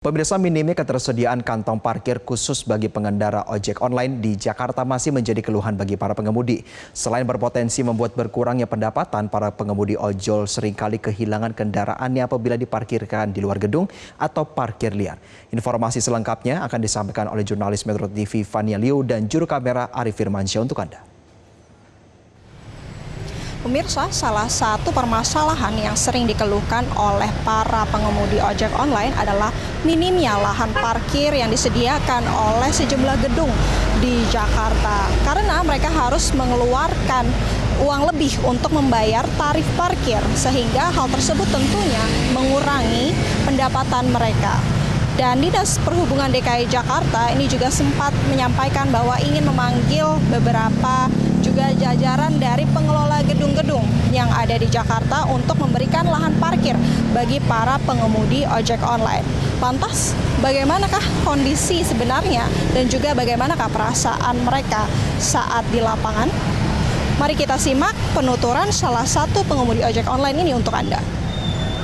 Pemirsa, minimnya ketersediaan kantong parkir khusus bagi pengendara ojek online di Jakarta masih menjadi keluhan bagi para pengemudi. Selain berpotensi membuat berkurangnya pendapatan, para pengemudi ojol seringkali kehilangan kendaraannya apabila diparkirkan di luar gedung atau parkir liar. Informasi selengkapnya akan disampaikan oleh jurnalis Metro TV Fania Liu dan juru kamera Arif Firmansyah untuk Anda. Pemirsa, salah satu permasalahan yang sering dikeluhkan oleh para pengemudi ojek online adalah minimnya lahan parkir yang disediakan oleh sejumlah gedung di Jakarta. Karena mereka harus mengeluarkan uang lebih untuk membayar tarif parkir, sehingga hal tersebut tentunya mengurangi pendapatan mereka. Dan Dinas Perhubungan DKI Jakarta ini juga sempat menyampaikan bahwa ingin memanggil beberapa juga jajaran dari pengelola gedung-gedung yang ada di Jakarta untuk memberikan lahan parkir bagi para pengemudi ojek online. Lantas, bagaimanakah kondisi sebenarnya dan juga bagaimanakah perasaan mereka saat di lapangan? Mari kita simak penuturan salah satu pengemudi ojek online ini untuk Anda.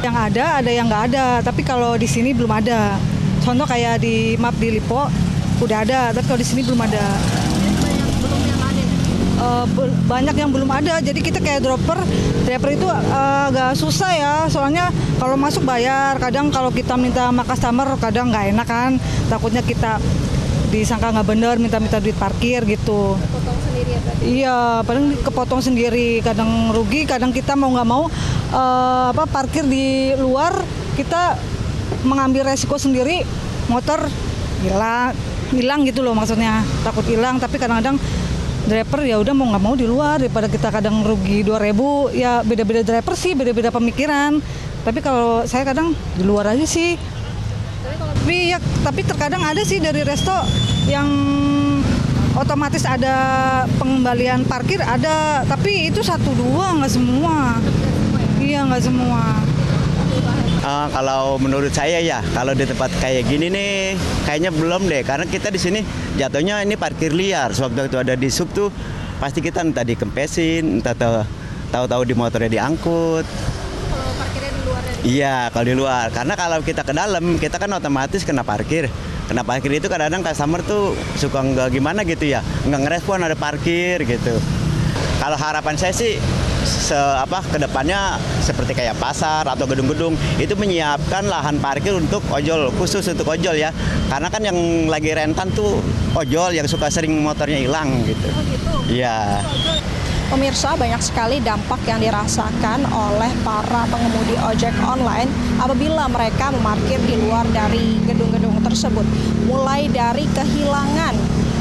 Yang ada yang nggak ada, tapi kalau di sini belum ada. Contoh kayak di map di Lipo udah ada, tapi kalau di sini belum ada. Banyak yang belum ada, jadi kita kayak driver itu agak susah ya, soalnya kalau masuk bayar, kadang kalau kita minta sama customer kadang nggak enak kan, takutnya kita disangka nggak bener, minta duit parkir gitu. Kepotong sendiri ya berarti? Iya, paling kepotong sendiri, kadang rugi, kadang kita mau nggak mau parkir di luar, kita mengambil resiko sendiri, motor hilang gitu loh maksudnya, takut hilang, tapi kadang-kadang driver ya udah mau nggak mau di luar daripada kita kadang rugi 2.000, ya beda-beda driver sih, beda-beda pemikiran. Tapi kalau saya kadang di luar aja sih. Tapi terkadang ada sih dari resto yang otomatis ada pengembalian parkir ada, tapi itu 1-2 nggak semua. Iya nggak semua. Kalau menurut saya ya, kalau di tempat kayak gini nih, kayaknya belum deh. Karena kita di sini jatuhnya ini parkir liar. Sewaktu itu ada di sub tuh, pasti kita entah dikempesin, entah tahu-tahu di motornya diangkut. Kalau parkirnya di luar dari? Iya, kalau di luar. Karena kalau kita ke dalam, kita kan otomatis kena parkir. Kena parkir itu kadang-kadang customer tuh suka nggak gimana gitu ya, nggak ngerespon ada parkir gitu. Kalau harapan saya sih, kedepannya seperti kayak pasar atau gedung-gedung itu menyiapkan lahan parkir untuk ojol, khusus untuk ojol ya, karena kan yang lagi rentan tuh ojol yang suka sering motornya hilang gitu. Oh gitu? Iya. Pemirsa, banyak sekali dampak yang dirasakan oleh para pengemudi ojek online apabila mereka memarkir di luar dari gedung-gedung tersebut. Mulai dari kehilangan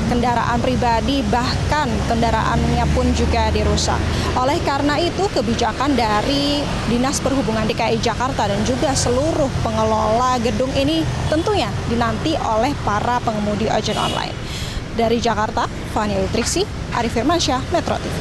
kendaraan pribadi, bahkan kendaraannya pun juga dirusak. Oleh karena itu, kebijakan dari Dinas Perhubungan DKI Jakarta dan juga seluruh pengelola gedung ini tentunya dinanti oleh para pengemudi ojek online. Dari Jakarta, Fania Liu, Arif Firmansyah, Metro TV.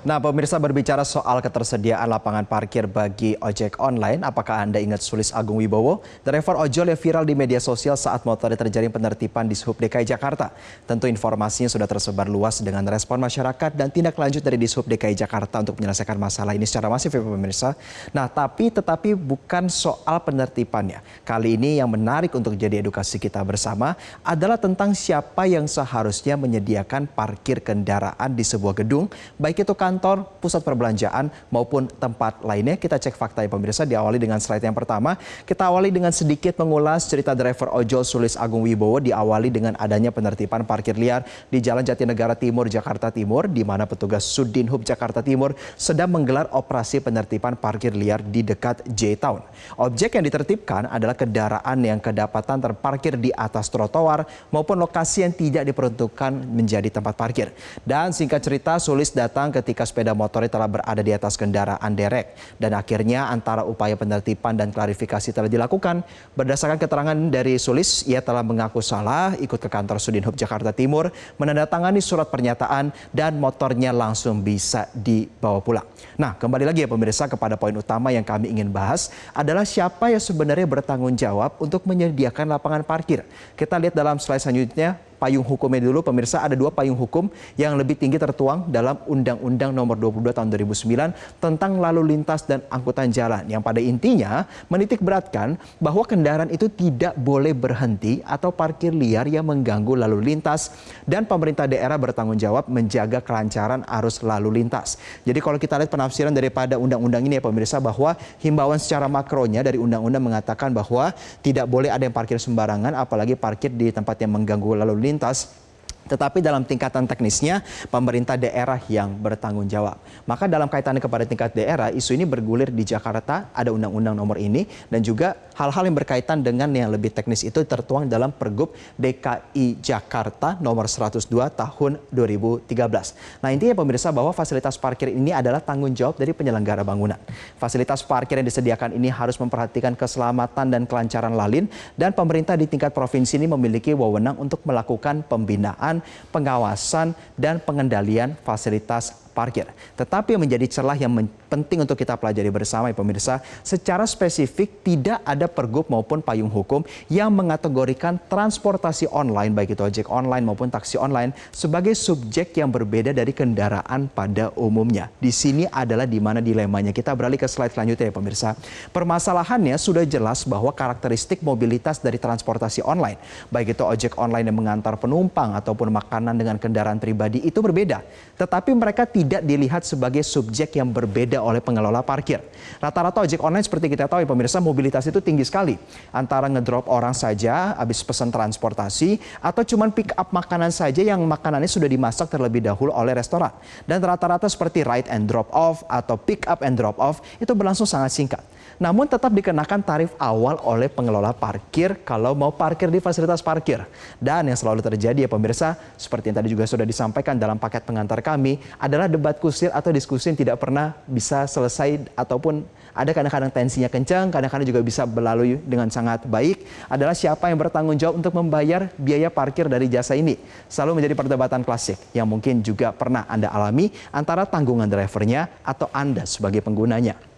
Nah, pemirsa, berbicara soal ketersediaan lapangan parkir bagi ojek online, apakah Anda ingat Sulis Agung Wibowo, driver ojol yang viral di media sosial saat motornya terjaring penertiban di Dishub DKI Jakarta? Tentu informasinya sudah tersebar luas dengan respon masyarakat dan tindak lanjut dari Dishub DKI Jakarta untuk menyelesaikan masalah ini secara masif ya pemirsa. Nah, tetapi bukan soal penertibannya. Kali ini yang menarik untuk jadi edukasi kita bersama adalah tentang siapa yang seharusnya menyediakan parkir kendaraan di sebuah gedung, baik itu kantor, pusat perbelanjaan, maupun tempat lainnya. Kita cek fakta ya pemirsa, diawali dengan slide yang pertama. Kita awali dengan sedikit mengulas cerita driver ojol Sulis Agung Wibowo, diawali dengan adanya penertiban parkir liar di Jalan Jatinegara Timur, Jakarta Timur, di mana petugas Sudinhub Jakarta Timur sedang menggelar operasi penertiban parkir liar di dekat J-Town. Objek yang ditertibkan adalah kendaraan yang kedapatan terparkir di atas trotoar maupun lokasi yang tidak diperuntukkan menjadi tempat parkir. Dan singkat cerita, Sulis datang ketika sepeda motornya telah berada di atas kendaraan derek. Dan akhirnya antara upaya penertiban dan klarifikasi telah dilakukan. Berdasarkan keterangan dari Sulis, ia telah mengaku salah, ikut ke kantor Sudinhub Jakarta Timur, menandatangani surat pernyataan, dan motornya langsung bisa dibawa pulang. Nah, kembali lagi ya pemirsa kepada poin utama yang kami ingin bahas adalah siapa yang sebenarnya bertanggung jawab untuk menyediakan lapangan parkir. Kita lihat dalam slide selanjutnya. payung hukumnya dulu, pemirsa, ada 2 payung hukum yang lebih tinggi tertuang dalam Undang-Undang Nomor 22 Tahun 2009 tentang lalu lintas dan angkutan jalan, yang pada intinya menitikberatkan bahwa kendaraan itu tidak boleh berhenti atau parkir liar yang mengganggu lalu lintas, dan pemerintah daerah bertanggung jawab menjaga kelancaran arus lalu lintas. Jadi kalau kita lihat penafsiran daripada undang-undang ini ya pemirsa, bahwa himbauan secara makronya dari undang-undang mengatakan bahwa tidak boleh ada yang parkir sembarangan, apalagi parkir di tempat yang mengganggu lalu lintas. Tetapi dalam tingkatan teknisnya, pemerintah daerah yang bertanggung jawab. Maka dalam kaitannya kepada tingkat daerah, isu ini bergulir di Jakarta, ada undang-undang nomor ini, dan juga hal-hal yang berkaitan dengan yang lebih teknis itu tertuang dalam Pergub DKI Jakarta nomor 102 tahun 2013. Nah, intinya pemirsa bahwa fasilitas parkir ini adalah tanggung jawab dari penyelenggara bangunan. Fasilitas parkir yang disediakan ini harus memperhatikan keselamatan dan kelancaran lalin, dan pemerintah di tingkat provinsi ini memiliki wewenang untuk melakukan pembinaan, pengawasan, dan pengendalian fasilitas parkir. Tetapi yang menjadi celah yang penting untuk kita pelajari bersama ya pemirsa, secara spesifik tidak ada pergub maupun payung hukum yang mengategorikan transportasi online, baik itu ojek online maupun taksi online, sebagai subjek yang berbeda dari kendaraan pada umumnya. Di sini adalah di mana dilemanya. Kita beralih ke slide selanjutnya ya pemirsa. Permasalahannya sudah jelas bahwa karakteristik mobilitas dari transportasi online, baik itu ojek online yang mengantar penumpang ataupun makanan dengan kendaraan pribadi, itu berbeda. Tetapi mereka tidak dilihat sebagai subjek yang berbeda oleh pengelola parkir. Rata-rata ojek online seperti kita tahu ya pemirsa, mobilitas itu tinggi sekali. Antara ngedrop orang saja habis pesan transportasi, atau cuman pick up makanan saja yang makanannya sudah dimasak terlebih dahulu oleh restoran. Dan rata-rata seperti ride and drop off atau pick up and drop off itu berlangsung sangat singkat. Namun tetap dikenakan tarif awal oleh pengelola parkir kalau mau parkir di fasilitas parkir. Dan yang selalu terjadi ya pemirsa, seperti yang tadi juga sudah disampaikan dalam paket pengantar kami, adalah debat kusir atau diskusi yang tidak pernah bisa selesai, ataupun ada kadang-kadang tensinya kencang, kadang-kadang juga bisa berlalu dengan sangat baik, adalah siapa yang bertanggung jawab untuk membayar biaya parkir dari jasa ini. Selalu menjadi perdebatan klasik yang mungkin juga pernah Anda alami antara tanggungan drivernya atau Anda sebagai penggunanya.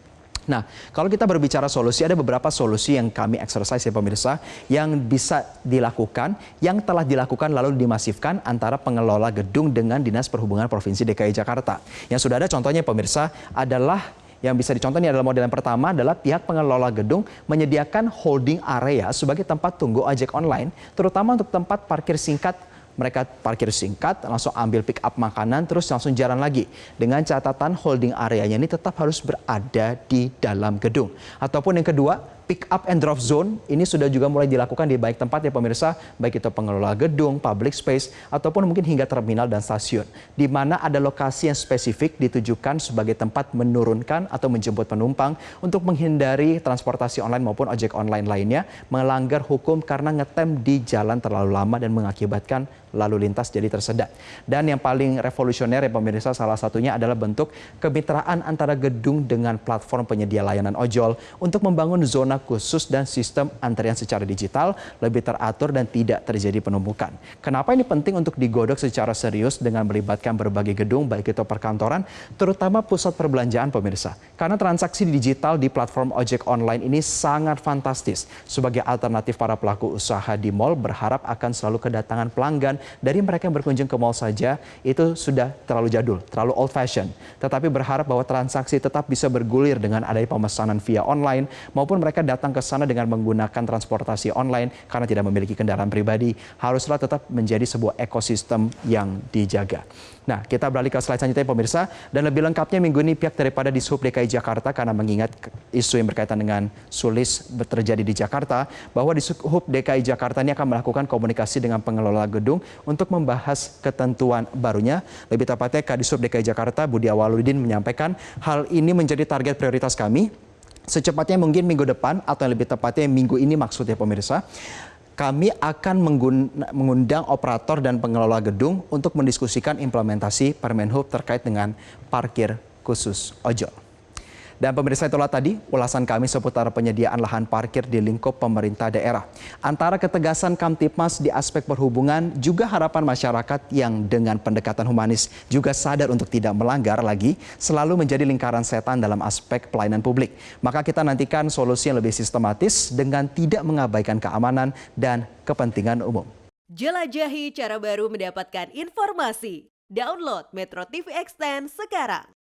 Nah, kalau kita berbicara solusi, ada beberapa solusi yang kami exercise ya pemirsa, yang bisa dilakukan, yang telah dilakukan lalu dimasifkan antara pengelola gedung dengan Dinas Perhubungan Provinsi DKI Jakarta. Yang sudah ada contohnya pemirsa adalah, yang bisa dicontoh ini adalah model yang pertama adalah pihak pengelola gedung menyediakan holding area sebagai tempat tunggu ojek online, terutama untuk tempat parkir singkat. Mereka parkir singkat, langsung ambil pick up makanan, terus langsung jalan lagi. Dengan catatan holding areanya ini tetap harus berada di dalam gedung. Ataupun yang kedua, pick up and drop zone ini sudah juga mulai dilakukan di baik tempat ya pemirsa, baik itu pengelola gedung, public space, ataupun mungkin hingga terminal dan stasiun, di mana ada lokasi yang spesifik ditujukan sebagai tempat menurunkan atau menjemput penumpang untuk menghindari transportasi online maupun ojek online lainnya melanggar hukum karena ngetem di jalan terlalu lama dan mengakibatkan lalu lintas jadi tersedat. Dan yang paling revolusioner ya pemirsa, salah satunya adalah bentuk kemitraan antara gedung dengan platform penyedia layanan ojol untuk membangun zona khusus dan sistem antrian secara digital lebih teratur dan tidak terjadi penumpukan. Kenapa ini penting untuk digodok secara serius dengan melibatkan berbagai gedung, baik itu perkantoran, terutama pusat perbelanjaan pemirsa. Karena transaksi digital di platform ojek online ini sangat fantastis. Sebagai alternatif para pelaku usaha di mal berharap akan selalu kedatangan pelanggan dari mereka yang berkunjung ke mal saja, itu sudah terlalu jadul, terlalu old fashion. Tetapi berharap bahwa transaksi tetap bisa bergulir dengan adanya pemesanan via online, maupun mereka datang ke sana dengan menggunakan transportasi online karena tidak memiliki kendaraan pribadi, haruslah tetap menjadi sebuah ekosistem yang dijaga. Nah, kita beralih ke slide selanjutnya pemirsa, dan lebih lengkapnya minggu ini pihak daripada Dishub DKI Jakarta, karena mengingat isu yang berkaitan dengan sulis terjadi di Jakarta, bahwa Dishub DKI Jakarta ini akan melakukan komunikasi dengan pengelola gedung untuk membahas ketentuan barunya. Lebih tepatnya Kadishub DKI Jakarta Budi Awaludin menyampaikan hal ini menjadi target prioritas kami. Secepatnya mungkin minggu depan, atau yang lebih tepatnya minggu ini maksudnya pemirsa, kami akan mengundang operator dan pengelola gedung untuk mendiskusikan implementasi Permenhub terkait dengan parkir khusus ojol. Dan pemirsa, itulah tadi ulasan kami seputar penyediaan lahan parkir di lingkup pemerintah daerah. Antara ketegasan Kamtipmas di aspek perhubungan, juga harapan masyarakat yang dengan pendekatan humanis juga sadar untuk tidak melanggar lagi, selalu menjadi lingkaran setan dalam aspek pelayanan publik. Maka kita nantikan solusi yang lebih sistematis dengan tidak mengabaikan keamanan dan kepentingan umum. Jelajahi cara baru mendapatkan informasi. Download Metro TV Extend sekarang.